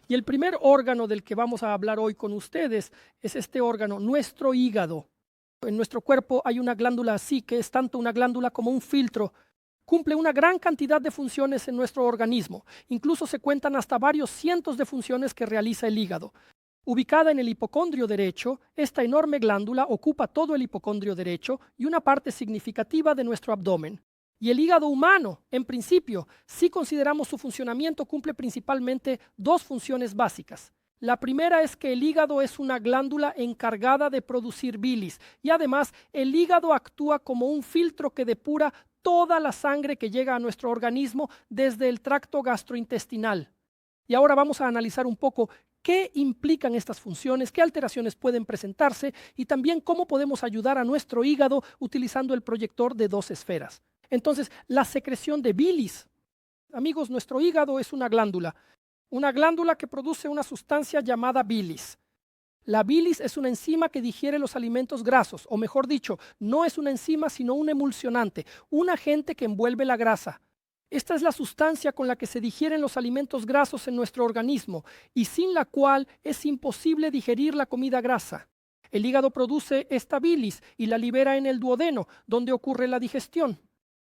Y el primer órgano del que vamos a hablar hoy con ustedes es este órgano, nuestro hígado. En nuestro cuerpo hay una glándula así, que es tanto una glándula como un filtro. Cumple una gran cantidad de funciones en nuestro organismo. Incluso se cuentan hasta varios cientos de funciones que realiza el hígado. Ubicada en el hipocondrio derecho, esta enorme glándula ocupa todo el hipocondrio derecho y una parte significativa de nuestro abdomen. Y el hígado humano, en principio, si consideramos su funcionamiento, cumple principalmente dos funciones básicas. La primera es que el hígado es una glándula encargada de producir bilis y además el hígado actúa como un filtro que depura toda la sangre que llega a nuestro organismo desde el tracto gastrointestinal. Y ahora vamos a analizar un poco qué implican estas funciones, qué alteraciones pueden presentarse y también cómo podemos ayudar a nuestro hígado utilizando el proyector de dos esferas. Entonces, la secreción de bilis. Amigos, nuestro hígado es una glándula que produce una sustancia llamada bilis. La bilis es una enzima que digiere los alimentos grasos, o mejor dicho, no es una enzima sino un emulsionante, un agente que envuelve la grasa. Esta es la sustancia con la que se digieren los alimentos grasos en nuestro organismo y sin la cual es imposible digerir la comida grasa. El hígado produce esta bilis y la libera en el duodeno, donde ocurre la digestión.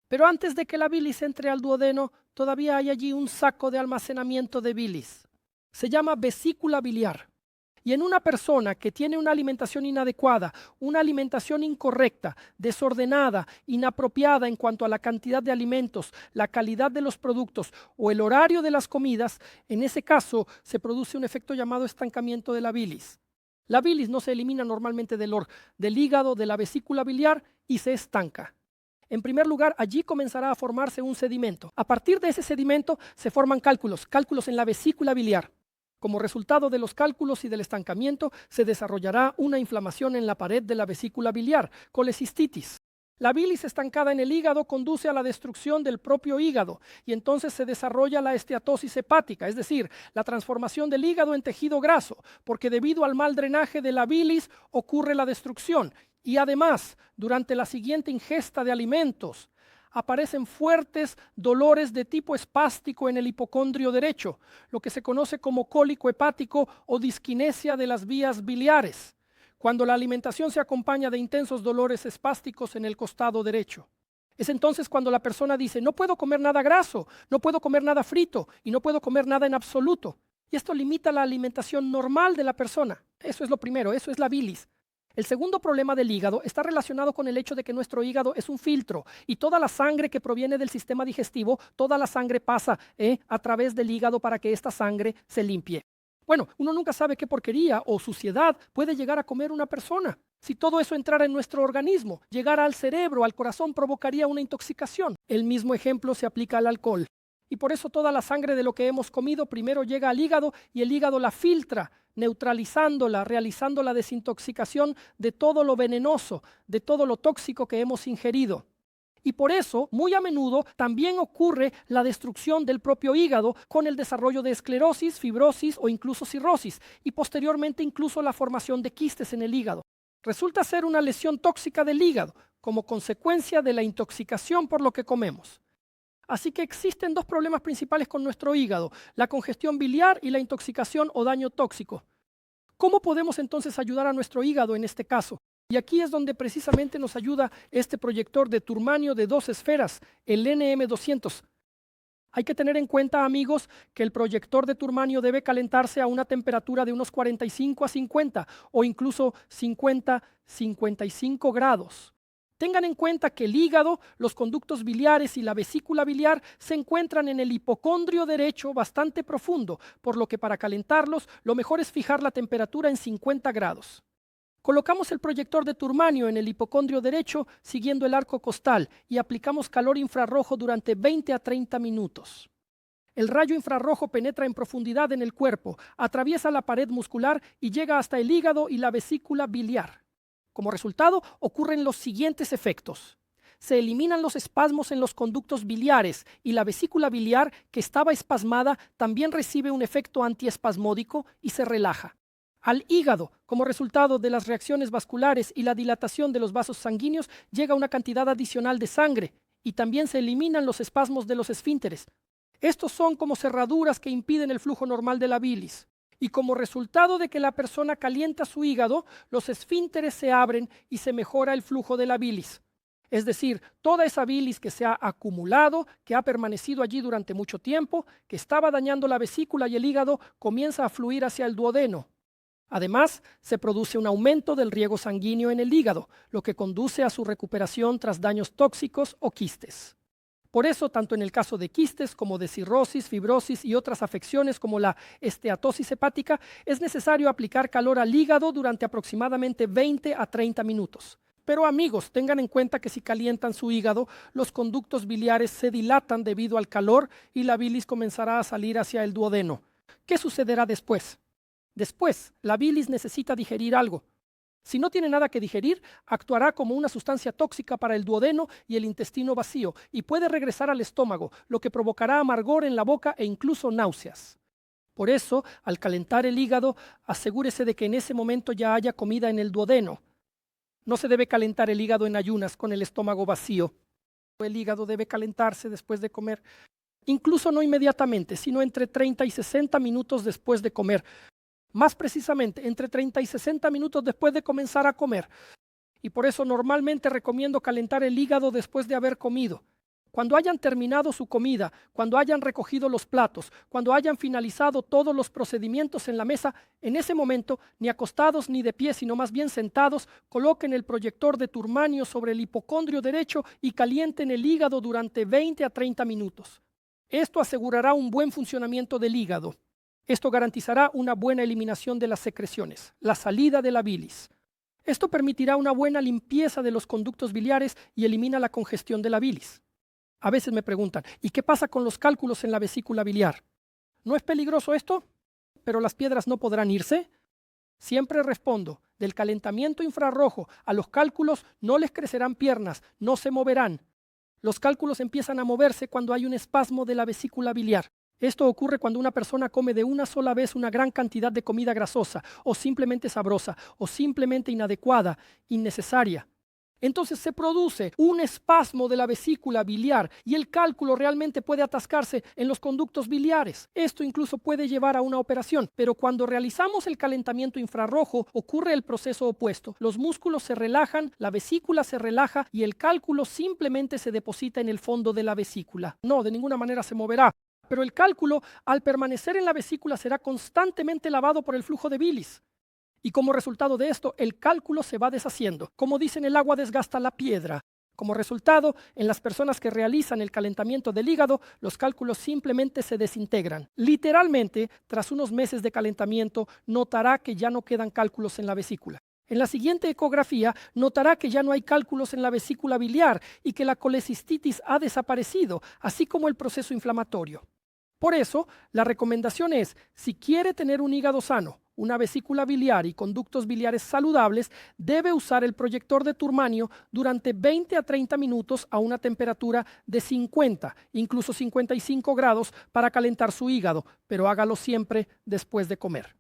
Pero antes de que la bilis entre al duodeno, todavía hay allí un saco de almacenamiento de bilis. Se llama vesícula biliar. Y en una persona que tiene una alimentación inadecuada, una alimentación incorrecta, desordenada, inapropiada en cuanto a la cantidad de alimentos, la calidad de los productos o el horario de las comidas, en ese caso se produce un efecto llamado estancamiento de la bilis. La bilis no se elimina normalmente del hígado, de la vesícula biliar y se estanca. En primer lugar, allí comenzará a formarse un sedimento. A partir de ese sedimento se forman cálculos en la vesícula biliar. Como resultado de los cálculos y del estancamiento, se desarrollará una inflamación en la pared de la vesícula biliar, colecistitis. La bilis estancada en el hígado conduce a la destrucción del propio hígado y entonces se desarrolla la esteatosis hepática, es decir, la transformación del hígado en tejido graso, porque debido al mal drenaje de la bilis ocurre la destrucción. Y además, durante la siguiente ingesta de alimentos, aparecen fuertes dolores de tipo espástico en el hipocondrio derecho, lo que se conoce como cólico hepático o disquinesia de las vías biliares, cuando la alimentación se acompaña de intensos dolores espásticos en el costado derecho. Es entonces cuando la persona dice, no puedo comer nada graso, no puedo comer nada frito y no puedo comer nada en absoluto. Y esto limita la alimentación normal de la persona. Eso es lo primero, eso es la bilis. El segundo problema del hígado está relacionado con el hecho de que nuestro hígado es un filtro y toda la sangre que proviene del sistema digestivo, toda la sangre pasa a través del hígado para que esta sangre se limpie. Bueno, uno nunca sabe qué porquería o suciedad puede llegar a comer una persona. Si todo eso entrara en nuestro organismo, llegara al cerebro, al corazón, provocaría una intoxicación. El mismo ejemplo se aplica al alcohol. Y por eso toda la sangre de lo que hemos comido primero llega al hígado y el hígado la filtra, neutralizándola, realizando la desintoxicación de todo lo venenoso, de todo lo tóxico que hemos ingerido. Y por eso, muy a menudo, también ocurre la destrucción del propio hígado con el desarrollo de esclerosis, fibrosis o incluso cirrosis, y posteriormente incluso la formación de quistes en el hígado. Resulta ser una lesión tóxica del hígado, como consecuencia de la intoxicación por lo que comemos. Así que existen dos problemas principales con nuestro hígado, la congestión biliar y la intoxicación o daño tóxico. ¿Cómo podemos entonces ayudar a nuestro hígado en este caso? Y aquí es donde precisamente nos ayuda este proyector de turmanio de dos esferas, el NM200. Hay que tener en cuenta, amigos, que el proyector de turmanio debe calentarse a una temperatura de unos 45 a 50 o incluso 50-55 grados. Tengan en cuenta que el hígado, los conductos biliares y la vesícula biliar se encuentran en el hipocondrio derecho bastante profundo, por lo que para calentarlos lo mejor es fijar la temperatura en 50 grados. Colocamos el proyector de turmanio en el hipocondrio derecho siguiendo el arco costal y aplicamos calor infrarrojo durante 20 a 30 minutos. El rayo infrarrojo penetra en profundidad en el cuerpo, atraviesa la pared muscular y llega hasta el hígado y la vesícula biliar. Como resultado, ocurren los siguientes efectos. Se eliminan los espasmos en los conductos biliares y la vesícula biliar, que estaba espasmada, también recibe un efecto antiespasmódico y se relaja. Al hígado, como resultado de las reacciones vasculares y la dilatación de los vasos sanguíneos, llega una cantidad adicional de sangre y también se eliminan los espasmos de los esfínteres. Estos son como cerraduras que impiden el flujo normal de la bilis. Y como resultado de que la persona calienta su hígado, los esfínteres se abren y se mejora el flujo de la bilis. Es decir, toda esa bilis que se ha acumulado, que ha permanecido allí durante mucho tiempo, que estaba dañando la vesícula y el hígado, comienza a fluir hacia el duodeno. Además, se produce un aumento del riego sanguíneo en el hígado, lo que conduce a su recuperación tras daños tóxicos o quistes. Por eso, tanto en el caso de quistes como de cirrosis, fibrosis y otras afecciones como la esteatosis hepática, es necesario aplicar calor al hígado durante aproximadamente 20 a 30 minutos. Pero amigos, tengan en cuenta que si calientan su hígado, los conductos biliares se dilatan debido al calor y la bilis comenzará a salir hacia el duodeno. ¿Qué sucederá después? Después, la bilis necesita digerir algo. Si no tiene nada que digerir, actuará como una sustancia tóxica para el duodeno y el intestino vacío y puede regresar al estómago, lo que provocará amargor en la boca e incluso náuseas. Por eso, al calentar el hígado, asegúrese de que en ese momento ya haya comida en el duodeno. No se debe calentar el hígado en ayunas con el estómago vacío. El hígado debe calentarse después de comer, incluso no inmediatamente, sino entre 30 y 60 minutos después de comer. Más precisamente, entre 30 y 60 minutos después de comenzar a comer. Y por eso normalmente recomiendo calentar el hígado después de haber comido. Cuando hayan terminado su comida, cuando hayan recogido los platos, cuando hayan finalizado todos los procedimientos en la mesa, en ese momento, ni acostados ni de pie, sino más bien sentados, coloquen el proyector de turmanio sobre el hipocondrio derecho y calienten el hígado durante 20 a 30 minutos. Esto asegurará un buen funcionamiento del hígado. Esto garantizará una buena eliminación de las secreciones, la salida de la bilis. Esto permitirá una buena limpieza de los conductos biliares y elimina la congestión de la bilis. A veces me preguntan, ¿y qué pasa con los cálculos en la vesícula biliar? ¿No es peligroso esto? ¿Pero las piedras no podrán irse? Siempre respondo, del calentamiento infrarrojo a los cálculos no les crecerán piernas, no se moverán. Los cálculos empiezan a moverse cuando hay un espasmo de la vesícula biliar. Esto ocurre cuando una persona come de una sola vez una gran cantidad de comida grasosa, o simplemente sabrosa, o simplemente inadecuada, innecesaria. Entonces se produce un espasmo de la vesícula biliar y el cálculo realmente puede atascarse en los conductos biliares. Esto incluso puede llevar a una operación, pero cuando realizamos el calentamiento infrarrojo ocurre el proceso opuesto. Los músculos se relajan, la vesícula se relaja y el cálculo simplemente se deposita en el fondo de la vesícula. No, de ninguna manera se moverá. Pero el cálculo, al permanecer en la vesícula, será constantemente lavado por el flujo de bilis. Y como resultado de esto, el cálculo se va deshaciendo. Como dicen, el agua desgasta la piedra. Como resultado, en las personas que realizan el calentamiento del hígado, los cálculos simplemente se desintegran. Literalmente, tras unos meses de calentamiento, notará que ya no quedan cálculos en la vesícula. En la siguiente ecografía, notará que ya no hay cálculos en la vesícula biliar y que la colecistitis ha desaparecido, así como el proceso inflamatorio. Por eso, la recomendación es, si quiere tener un hígado sano, una vesícula biliar y conductos biliares saludables, debe usar el proyector de turmanio durante 20 a 30 minutos a una temperatura de 50, incluso 55 grados para calentar su hígado, pero hágalo siempre después de comer.